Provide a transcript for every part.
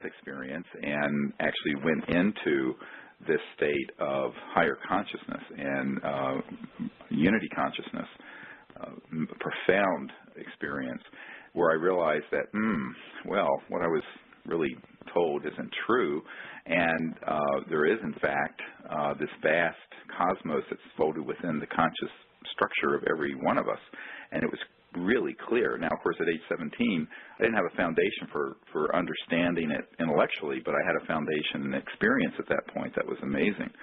experience and actually went into this state of higher consciousness and unity consciousness, profound experience, where I realized that, well, what I was really told isn't true, and there is, in fact, this vast cosmos that's folded within the conscious structure of every one of us, and it was really clear. Now, of course, at age 17, I didn't have a foundation for understanding it intellectually, but I had a foundation and experience at that point that was amazing,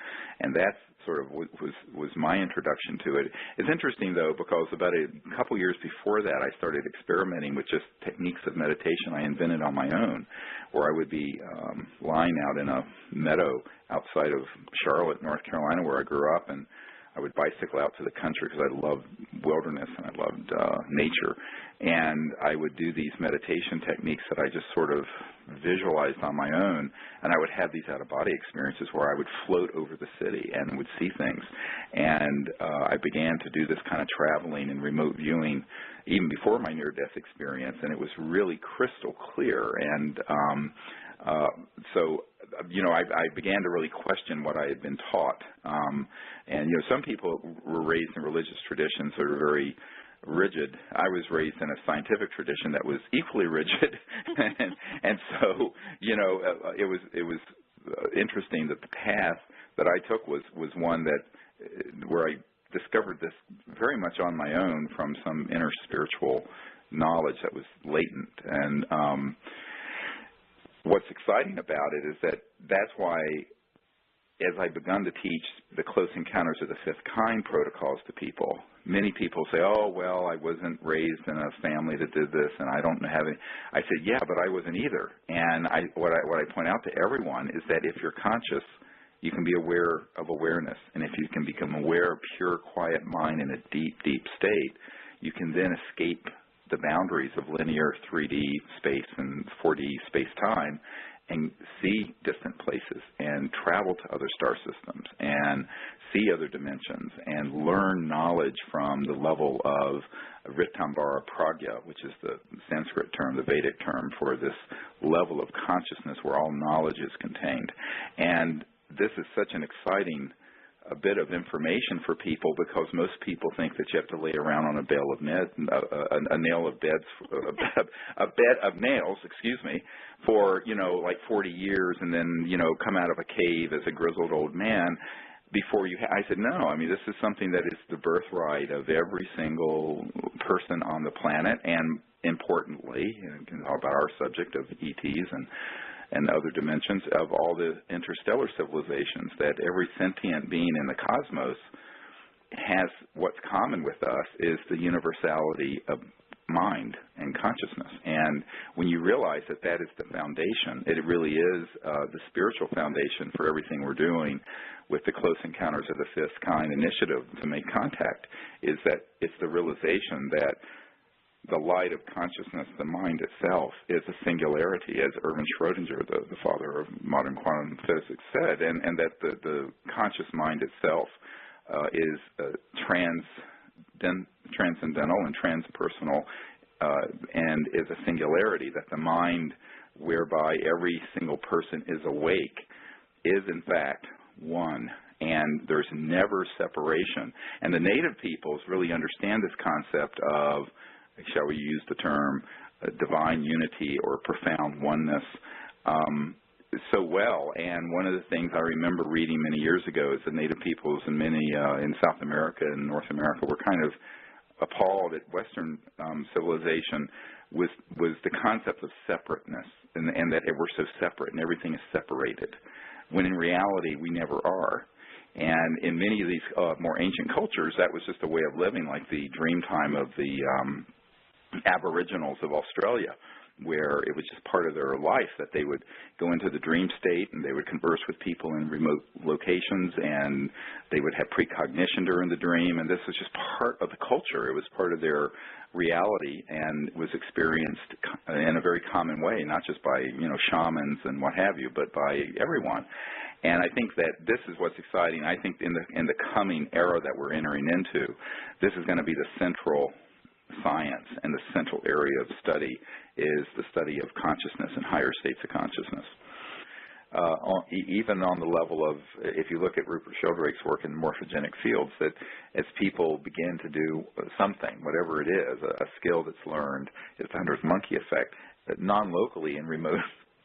and that sort of was my introduction to it. It's interesting, though, because about a couple years before that, I started experimenting with just techniques of meditation I invented on my own, where I would be lying out in a meadow outside of Charlotte, North Carolina, where I grew up, and I would bicycle out to the country because I loved wilderness and I loved nature. And I would do these meditation techniques that I just sort of visualized on my own. And I would have these out-of-body experiences where I would float over the city and would see things. And I began to do this kind of traveling and remote viewing even before my near-death experience. And it was really crystal clear. And so, you know, I began to really question what I had been taught. And, you know, some people were raised in religious traditions that are very rigid. I was raised in a scientific tradition that was equally rigid. and so, you know, it was interesting that the path that I took was one that where I discovered this very much on my own from some inner spiritual knowledge that was latent. And what's exciting about it is that that's why, as I've begun to teach the Close Encounters of the Fifth Kind protocols to people, many people say, oh, well, I wasn't raised in a family that did this, and I don't have any. I said, yeah, but I wasn't either. And what I point out to everyone is that if you're conscious, you can be aware of awareness. And if you can become aware of pure, quiet mind in a deep, deep state, you can then escape the boundaries of linear 3D space and 4D space-time and see distant places and travel to other star systems and see other dimensions and learn knowledge from the level of Ritambara Pragya, which is the Sanskrit term, the Vedic term for this level of consciousness where all knowledge is contained. And this is such an exciting a bit of information for people, because most people think that you have to lay around on a bed of nails, for, you know, like 40 years and then, you know, come out of a cave as a grizzled old man before you. I said, no, I mean, this is something that is the birthright of every single person on the planet, and importantly, about our subject of ETs and other dimensions, of all the interstellar civilizations, that every sentient being in the cosmos has what's common with us is the universality of mind and consciousness. And when you realize that that is the foundation, it really is the spiritual foundation for everything we're doing with the Close Encounters of the Fifth Kind initiative to make contact, is that it's the realization that the light of consciousness, the mind itself, is a singularity, as Erwin Schrödinger, the father of modern quantum physics, said, and that the conscious mind itself is transcendental and transpersonal, and is a singularity, that the mind whereby every single person is awake is, in fact, one. And there's never separation. And the native peoples really understand this concept of, shall we use the term, divine unity or profound oneness so well. And one of the things I remember reading many years ago is the native peoples and many in South America and North America were kind of appalled at Western civilization was the concept of separateness, and that we're so separate and everything is separated, when in reality we never are. And in many of these more ancient cultures, that was just a way of living, like the dream time of the Aboriginals of Australia, where it was just part of their life that they would go into the dream state and they would converse with people in remote locations, and they would have precognition during the dream, and this was just part of the culture. It was part of their reality and was experienced in a very common way, not just by, you know, shamans and what have you, but by everyone. And I think that this is what's exciting. I think in the coming era that we're entering into, this is going to be the central science and the central area of study is the study of consciousness and higher states of consciousness. Even on the level of, if you look at Rupert Sheldrake's work in morphogenic fields, that as people begin to do something, whatever it is, a skill that's learned, it's the hunter's monkey effect, that non-locally in remote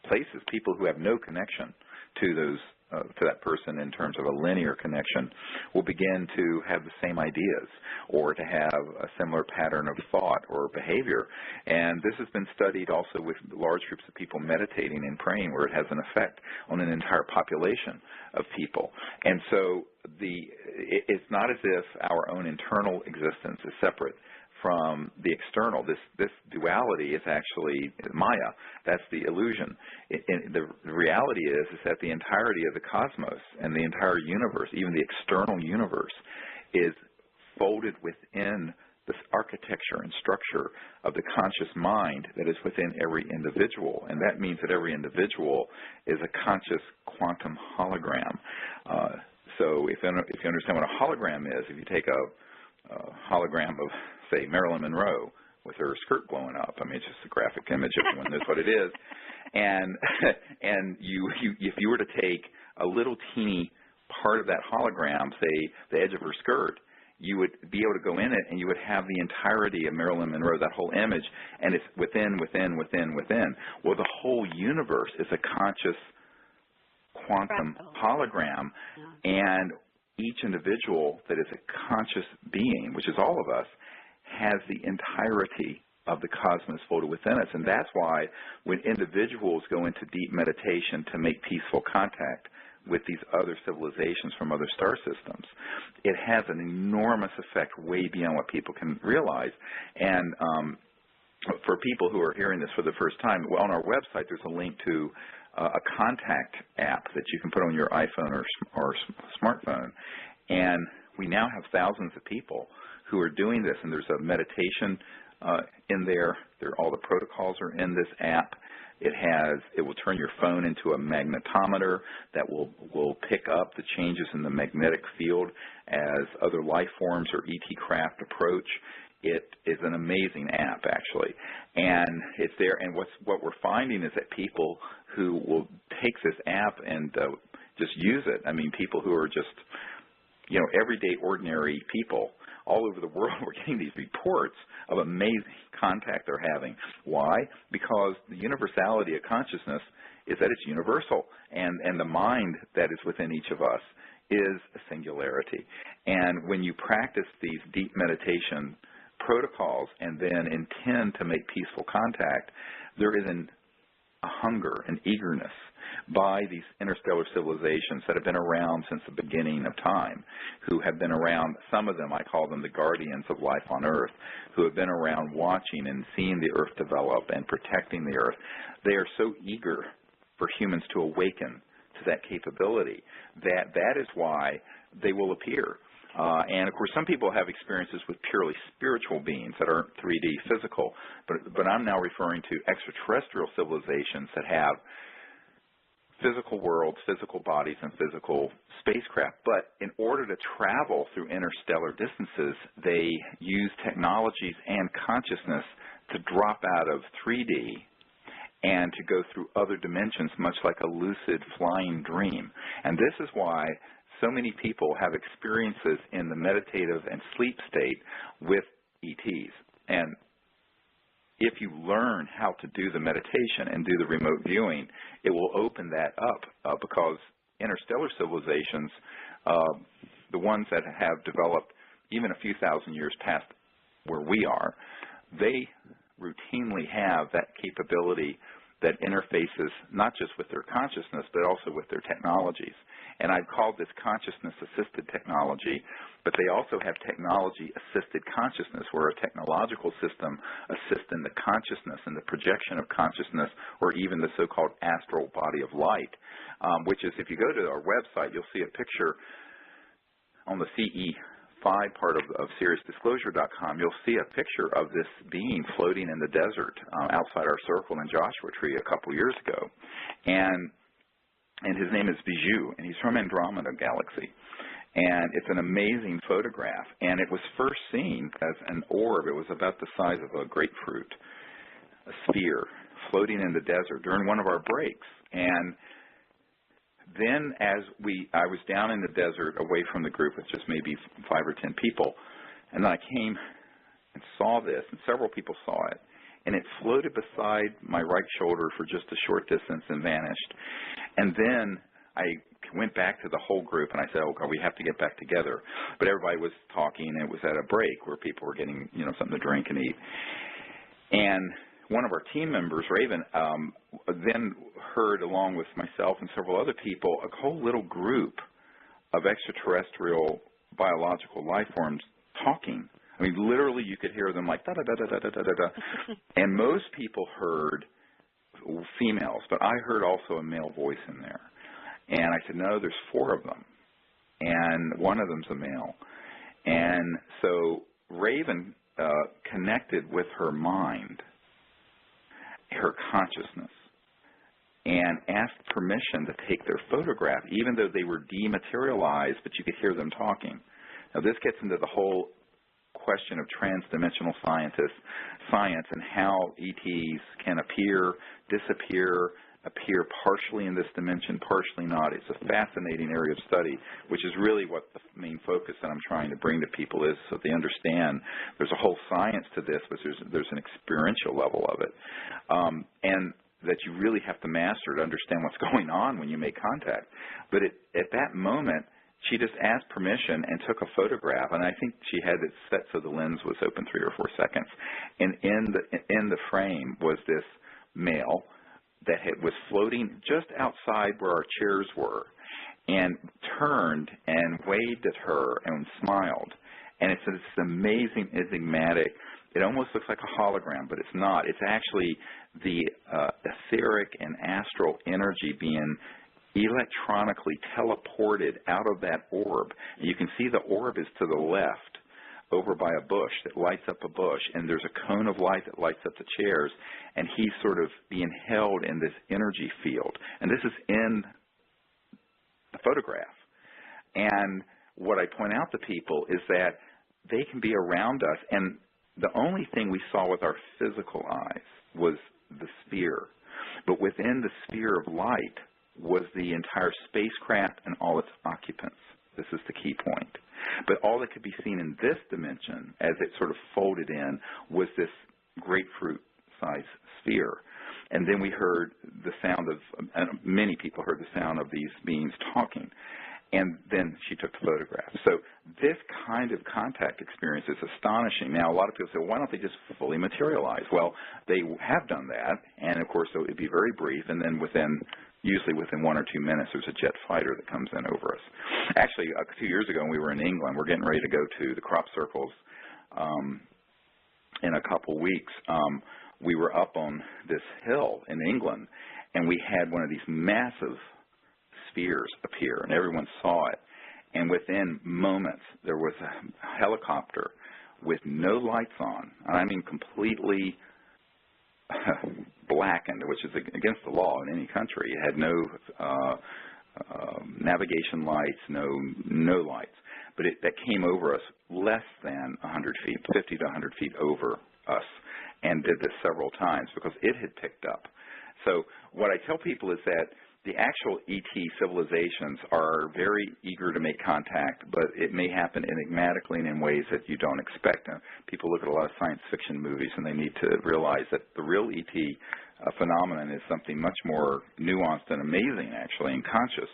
places, people who have no connection to those to that person in terms of a linear connection will begin to have the same ideas or to have a similar pattern of thought or behavior. And this has been studied also with large groups of people meditating and praying, where it has an effect on an entire population of people. And so it's not as if our own internal existence is separate from the external. This duality is actually Maya. That's the illusion. The reality is that the entirety of the cosmos and the entire universe, even the external universe, is folded within this architecture and structure of the conscious mind that is within every individual. And that means that every individual is a conscious quantum hologram. So if you understand what a hologram is, if you take a hologram of, say, Marilyn Monroe with her skirt blowing up. I mean, it's just a graphic image. Everyone knows what it is. And if you were to take a little teeny part of that hologram, say the edge of her skirt, you would be able to go in it and you would have the entirety of Marilyn Monroe, that whole image, and it's within. Well, the whole universe is a conscious quantum hologram, and each individual that is a conscious being, which is all of us, has the entirety of the cosmos folded within us. And that's why when individuals go into deep meditation to make peaceful contact with these other civilizations from other star systems, it has an enormous effect way beyond what people can realize. And for people who are hearing this for the first time, well, on our website there's a link to a contact app that you can put on your iPhone or smartphone. And we now have thousands of people who are doing this, and there's a meditation in there. All the protocols are in this app. It will turn your phone into a magnetometer that will pick up the changes in the magnetic field as other life forms or ET craft approach. It is an amazing app, actually, and it's there. And what we're finding is that people who will take this app and just use it, I mean, people who are just, everyday, ordinary people all over the world, we're getting these reports of amazing contact they're having. Why? Because the universality of consciousness is that it's universal, and the mind that is within each of us is a singularity. And when you practice these deep meditation protocols and then intend to make peaceful contact, there is a hunger, an eagerness by these interstellar civilizations that have been around since the beginning of time, who have been around, some of them, I call them the guardians of life on Earth, who have been around watching and seeing the Earth develop and protecting the Earth. They are so eager for humans to awaken to that capability that is why they will appear. And, of course, some people have experiences with purely spiritual beings that aren't 3D physical, but I'm now referring to extraterrestrial civilizations that have physical worlds, physical bodies, and physical spacecraft. But in order to travel through interstellar distances, they use technologies and consciousness to drop out of 3D and to go through other dimensions, much like a lucid flying dream. And this is why so many people have experiences in the meditative and sleep state with ETs. And if you learn how to do the meditation and do the remote viewing, it will open that up because interstellar civilizations, the ones that have developed even a few thousand years past where we are, they routinely have that capability that interfaces not just with their consciousness but also with their technologies. And I've called this consciousness-assisted technology, but they also have technology-assisted consciousness, where a technological system assists in the consciousness and the projection of consciousness, or even the so-called astral body of light, which is, if you go to our website, you'll see a picture on the CE5 part of SeriousDisclosure.com. You'll see a picture of this being floating in the desert outside our circle in Joshua Tree a couple years ago. And his name is Bijou, and he's from Andromeda Galaxy. And it's an amazing photograph. And it was first seen as an orb. It was about the size of a grapefruit, a sphere, floating in the desert during one of our breaks. And then I was down in the desert away from the group with just maybe 5 or 10 people. And then I came and saw this, and several people saw it. And it floated beside my right shoulder for just a short distance and vanished. And then I went back to the whole group, and I said, oh, God, we have to get back together. But everybody was talking, and it was at a break where people were getting, something to drink and eat. And one of our team members, Raven, then heard, along with myself and several other people, a whole little group of extraterrestrial biological life forms talking. I mean, literally you could hear them like da-da-da-da-da-da-da-da. And most people heard females, but I heard also a male voice in there. And I said, no, there's 4 of them, and one of them's a male. And so Raven connected with her mind, her consciousness, and asked permission to take their photograph, even though they were dematerialized, but you could hear them talking. Now, this gets into the whole question of transdimensional science and how ETs can appear, disappear, appear partially in this dimension, partially not. It's a fascinating area of study, which is really what the main focus that I'm trying to bring to people is, so they understand there's a whole science to this, but there's an experiential level of it, and that you really have to master to understand what's going on when you make contact. But at that moment, she just asked permission and took a photograph, and I think she had it set so the lens was open 3 or 4 seconds. And in the frame was this male that was floating just outside where our chairs were, and turned and waved at her and smiled. And it's this amazing, enigmatic. It almost looks like a hologram, but it's not. It's actually the etheric and astral energy being electronically teleported out of that orb. You can see the orb is to the left over by a bush that lights up a bush, and there's a cone of light that lights up the chairs, and he's sort of being held in this energy field. And this is in the photograph. And what I point out to people is that they can be around us, and the only thing we saw with our physical eyes was the sphere. But within the sphere of light was the entire spacecraft and all its occupants. This is the key point. But all that could be seen in this dimension, as it sort of folded in, was this grapefruit-sized sphere. And then we heard the sound of, many people heard the sound of these beings talking. And then she took the photograph. So this kind of contact experience is astonishing. Now, a lot of people say, well, why don't they just fully materialize? Well, they have done that, and, of course, it would be very brief, and then usually within 1 or 2 minutes, there's a jet fighter that comes in over us. Actually, 2 years ago when we were in England, we're getting ready to go to the crop circles in a couple weeks. We were up on this hill in England, and we had one of these massive spheres appear, and everyone saw it. And within moments, there was a helicopter with no lights on, and I mean completely blackened, which is against the law in any country. It had no navigation lights, no lights. But that came over us less than 100 feet, 50 to 100 feet over us, and did this several times because it had picked up. So what I tell people is that the actual ET civilizations are very eager to make contact, but it may happen enigmatically and in ways that you don't expect. People look at a lot of science fiction movies, and they need to realize that the real ET phenomenon is something much more nuanced and amazing, actually, and conscious,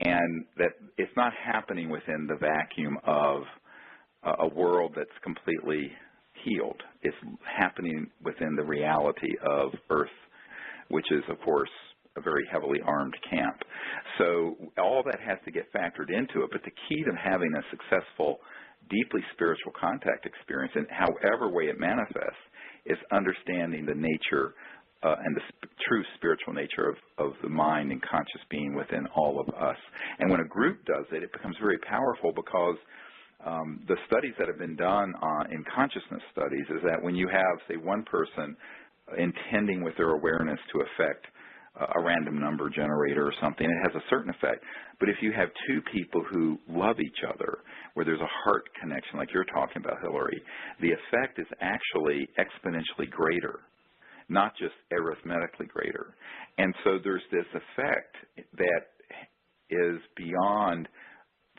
and that it's not happening within the vacuum of a world that's completely healed. It's happening within the reality of Earth, which is, of course, a very heavily armed camp. So all that has to get factored into it. But the key to having a successful, deeply spiritual contact experience, in however way it manifests, is understanding the nature and the true spiritual nature of the mind and conscious being within all of us. And when a group does it, it becomes very powerful because the studies that have been done in consciousness studies is that when you have, say, one person intending with their awareness to affect a random number generator or something, it has a certain effect. But if you have two people who love each other, where there's a heart connection like you're talking about, Hillary, the effect is actually exponentially greater, not just arithmetically greater. And so there's this effect that is beyond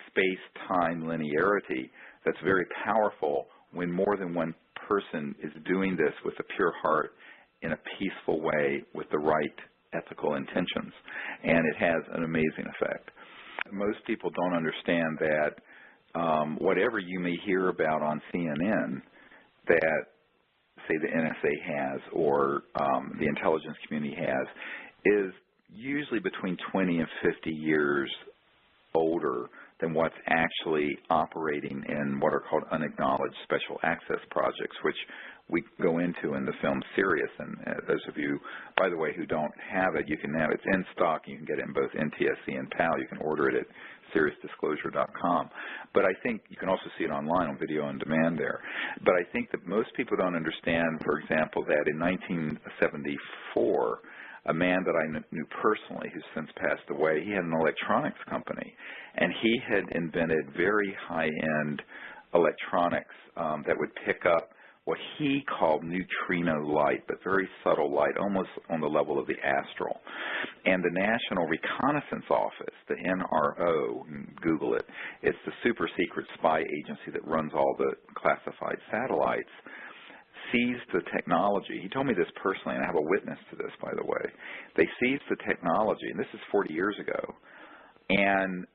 space-time linearity that's very powerful when more than one person is doing this with a pure heart in a peaceful way with the right ethical intentions. And it has an amazing effect. Most people don't understand that whatever you may hear about on CNN that, say, the NSA has or the intelligence community has is usually between 20 and 50 years older than what's actually operating in what are called unacknowledged special access projects, which we go into in the film Sirius. And those of you, by the way, who don't have it, you can have it. It's in stock. You can get it in both NTSC and PAL. You can order it at SiriusDisclosure.com. But I think you can also see it online on video on demand there. But I think that most people don't understand, for example, that in 1974, a man that I knew personally who's since passed away, he had an electronics company, and he had invented very high-end electronics that would pick up what he called neutrino light, but very subtle light, almost on the level of the astral. And the National Reconnaissance Office, the NRO, Google it, it's the super secret spy agency that runs all the classified satellites, seized the technology. He told me this personally, and I have a witness to this, by the way. They seized the technology, and this is 40 years ago, and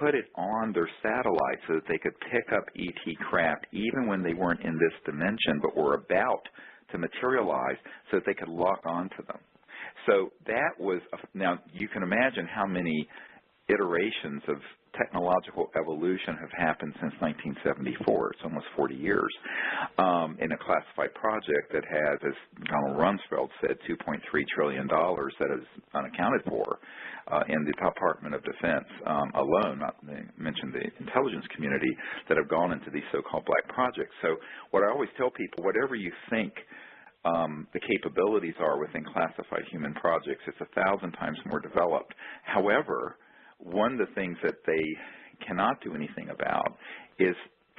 put it on their satellites so that they could pick up ET craft even when they weren't in this dimension but were about to materialize so that they could lock onto them. So that was, now you can imagine how many iterations of technological evolution have happened since 1974. It's almost 40 years in a classified project that has, as Donald Rumsfeld said, $2.3 trillion that is unaccounted for in the Department of Defense alone, not to mention the intelligence community, that have gone into these so-called black projects. So what I always tell people, whatever you think the capabilities are within classified human projects, it's 1,000 times more developed. However, one of the things that they cannot do anything about is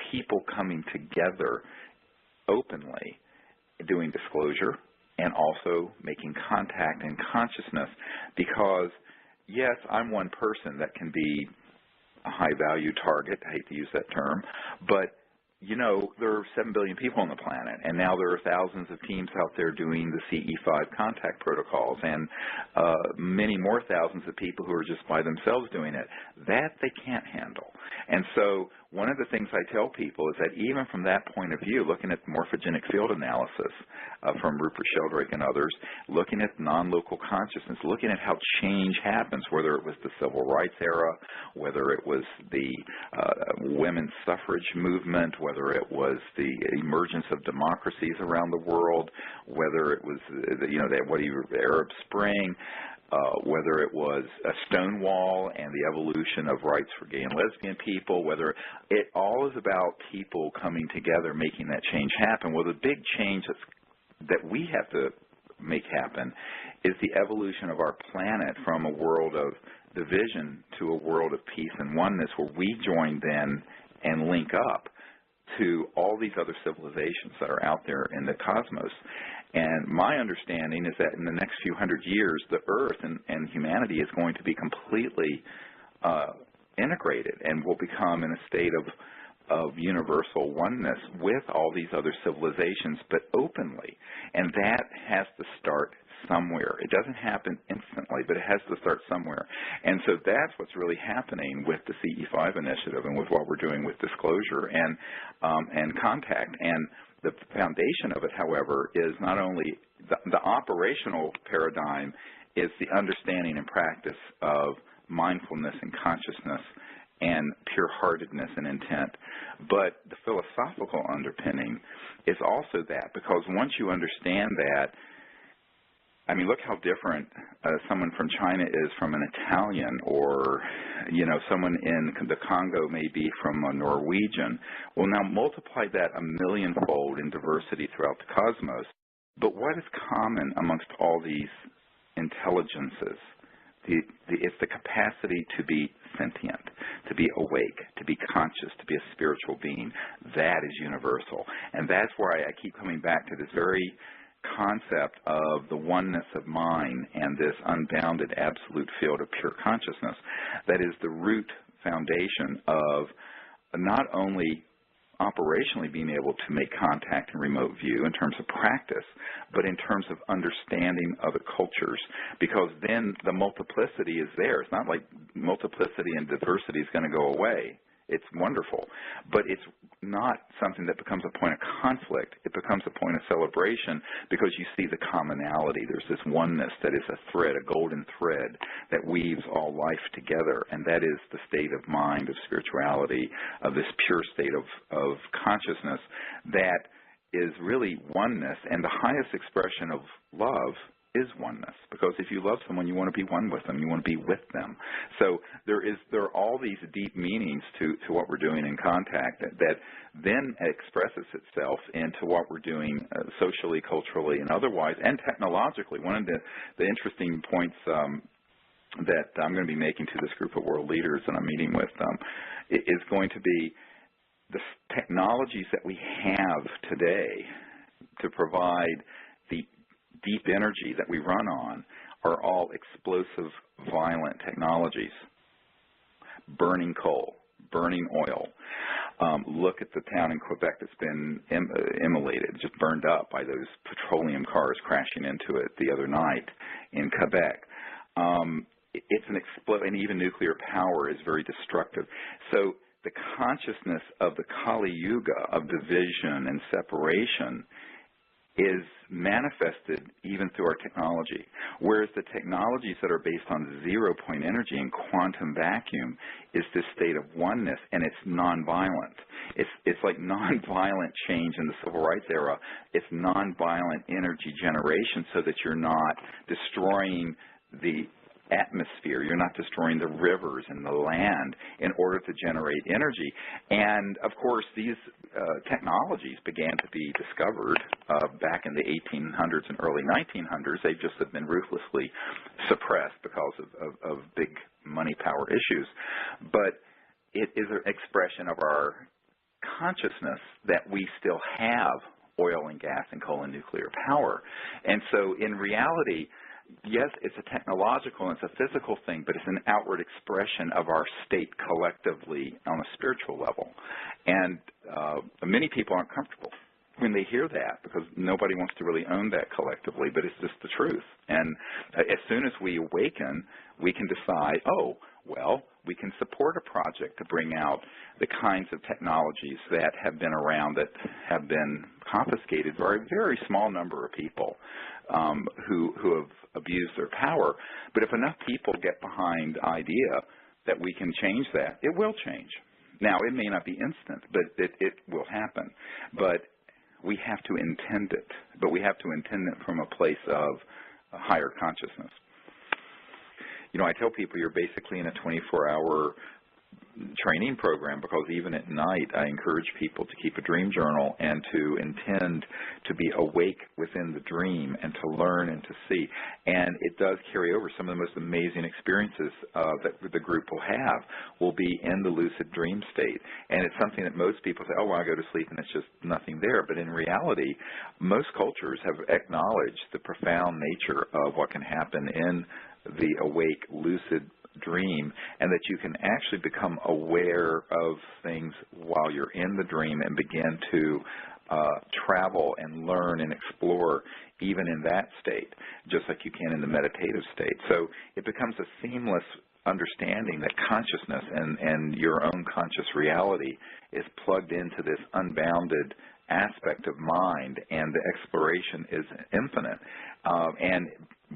people coming together openly, doing disclosure, and also making contact and consciousness. Because, yes, I'm one person that can be a high-value target. I hate to use that term. But, you know, there are 7 billion people on the planet, and now there are thousands of teams out there doing the CE5 contact protocols, and many more thousands of people who are just by themselves doing it. That they can't handle. And so one of the things I tell people is that even from that point of view, looking at morphogenic field analysis from Rupert Sheldrake and others, looking at non-local consciousness, looking at how change happens, whether it was the civil rights era, whether it was the women's suffrage movement, whether it was the emergence of democracies around the world, whether it was the Arab Spring, whether it was a Stonewall and the evolution of rights for gay and lesbian people, whether it all is about people coming together, making that change happen. Well, the big change that we have to make happen is the evolution of our planet from a world of division to a world of peace and oneness, where we join then and link up to all these other civilizations that are out there in the cosmos. And my understanding is that in the next few hundred years, the Earth and humanity is going to be completely integrated and will become in a state of universal oneness with all these other civilizations, but openly. And that has to start somewhere. It doesn't happen instantly, but it has to start somewhere. And so that's what's really happening with the CE5 initiative and with what we're doing with disclosure and contact. And the foundation of it, however, is not only the operational paradigm is the understanding and practice of mindfulness and consciousness and pure-heartedness and intent. But the philosophical underpinning is also that, because once you understand that, I mean, look how different someone from China is from an Italian, or, you know, someone in the Congo may be from a Norwegian. Well, now multiply that a millionfold in diversity throughout the cosmos. But what is common amongst all these intelligences. It's the capacity to be sentient, to be awake, to be conscious, to be a spiritual being. That is universal. And that's why I keep coming back to this very concept of the oneness of mind and this unbounded absolute field of pure consciousness. That is the root foundation of not only operationally being able to make contact in remote view in terms of practice, but in terms of understanding other cultures, because then the multiplicity is there. It's not like multiplicity and diversity is going to go away. It's wonderful, but it's not something that becomes a point of conflict. It becomes a point of celebration because you see the commonality. There's this oneness that is a thread, a golden thread that weaves all life together, and that is the state of mind, of spirituality, of this pure state of consciousness that is really oneness, and the highest expression of love is oneness, because if you love someone, you want to be one with them. You want to be with them. So there are all these deep meanings to what we're doing in contact that then expresses itself into what we're doing socially, culturally, and otherwise, and technologically. One of the interesting points that I'm going to be making to this group of world leaders that I'm meeting with is going to be the technologies that we have today to provide the deep energy that we run on are all explosive, violent technologies. Burning coal, burning oil. Look at the town in Quebec that's been immolated, just burned up by those petroleum cars crashing into it the other night in Quebec. It's an and even nuclear power is very destructive. So the consciousness of the Kali Yuga of division and separation is manifested even through our technology, whereas the technologies that are based on zero-point energy and quantum vacuum is this state of oneness, and it's nonviolent. It's like nonviolent change in the civil rights era. It's nonviolent energy generation so that you're not destroying the atmosphere, you're not destroying the rivers and the land in order to generate energy. And, of course, these technologies began to be discovered back in the 1800s and early 1900s. They just have been ruthlessly suppressed because of big money power issues. But it is an expression of our consciousness that we still have oil and gas and coal and nuclear power. And so, in reality, yes, it's a technological and it's a physical thing, but it's an outward expression of our state collectively on a spiritual level. And many people aren't comfortable when they hear that because nobody wants to really own that collectively, but it's just the truth. And as soon as we awaken, we can decide, oh, well, we can support a project to bring out the kinds of technologies that have been around that have been confiscated by a very small number of people who have abused their power. But if enough people get behind the idea that we can change that, it will change. Now, it may not be instant, but it will happen. But we have to intend it. But we have to intend it from a place of a higher consciousness. You know, I tell people you're basically in a 24-hour training program because even at night I encourage people to keep a dream journal and to intend to be awake within the dream and to learn and to see. And it does carry over. Some of the most amazing experiences that the group will be in the lucid dream state. And it's something that most people say, oh, well, I go to sleep and it's just nothing there. But in reality, most cultures have acknowledged the profound nature of what can happen in the awake, lucid dream, and that you can actually become aware of things while you're in the dream and begin to travel and learn and explore even in that state, just like you can in the meditative state. So it becomes a seamless understanding that consciousness and your own conscious reality is plugged into this unbounded aspect of mind, and the exploration is infinite. And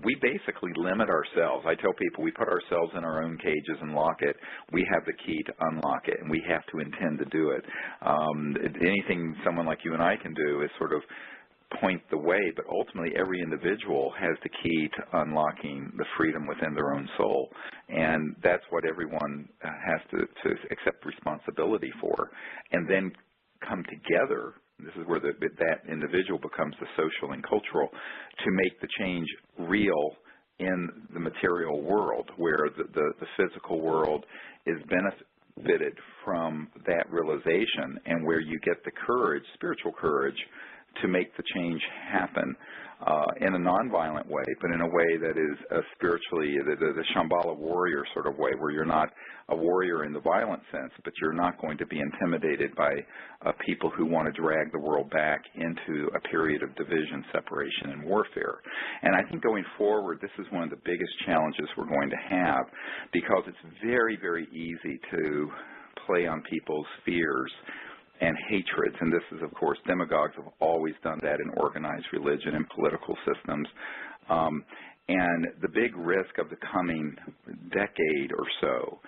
we basically limit ourselves. I tell people we put ourselves in our own cages and lock it. We have the key to unlock it, and we have to intend to do it. Anything someone like you and I can do is sort of point the way, but ultimately every individual has the key to unlocking the freedom within their own soul, and that's what everyone has to accept responsibility for, and then come together. This is where that individual becomes the social and cultural to make the change real in the material world, where the physical world is benefited from that realization, and where you get the courage, spiritual courage, to make the change happen in a nonviolent way, but in a way that is spiritually the Shambhala warrior sort of way, where you're not a warrior in the violent sense, but you're not going to be intimidated by people who want to drag the world back into a period of division, separation, and warfare. And I think going forward, this is one of the biggest challenges we're going to have, because it's very, very easy to play on people's fears and hatreds, and this is, of course, demagogues have always done that in organized religion and political systems. And the big risk of the coming decade or so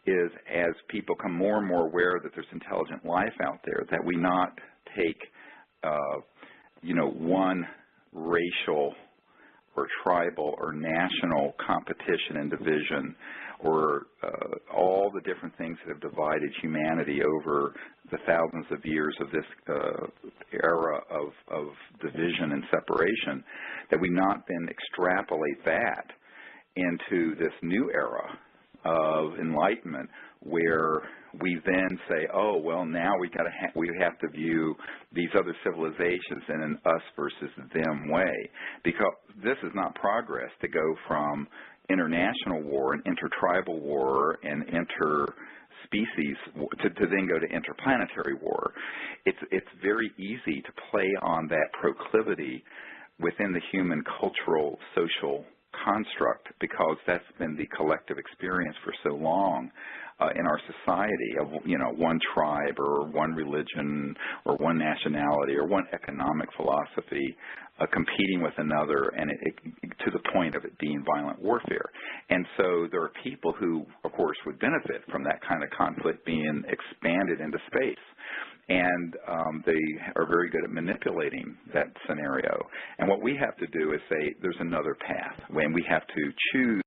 is, as people become more and more aware that there's intelligent life out there, that we not take, one racial or tribal or national competition and division, or all the different things that have divided humanity over the thousands of years of this era of division and separation, that we not then extrapolate that into this new era of enlightenment, where we then say, oh, well, now we have to view these other civilizations in an us versus them way, because this is not progress to go from international war and intertribal war and interspecies to then go to interplanetary war. It's very easy to play on that proclivity within the human cultural, social construct, because that's been the collective experience for so long in our society of, one tribe or one religion or one nationality or one economic philosophy competing with another, and to the point of it being violent warfare. And so there are people who, of course, would benefit from that kind of conflict being expanded into space. And they are very good at manipulating that scenario. And what we have to do is say there's another path, and we have to choose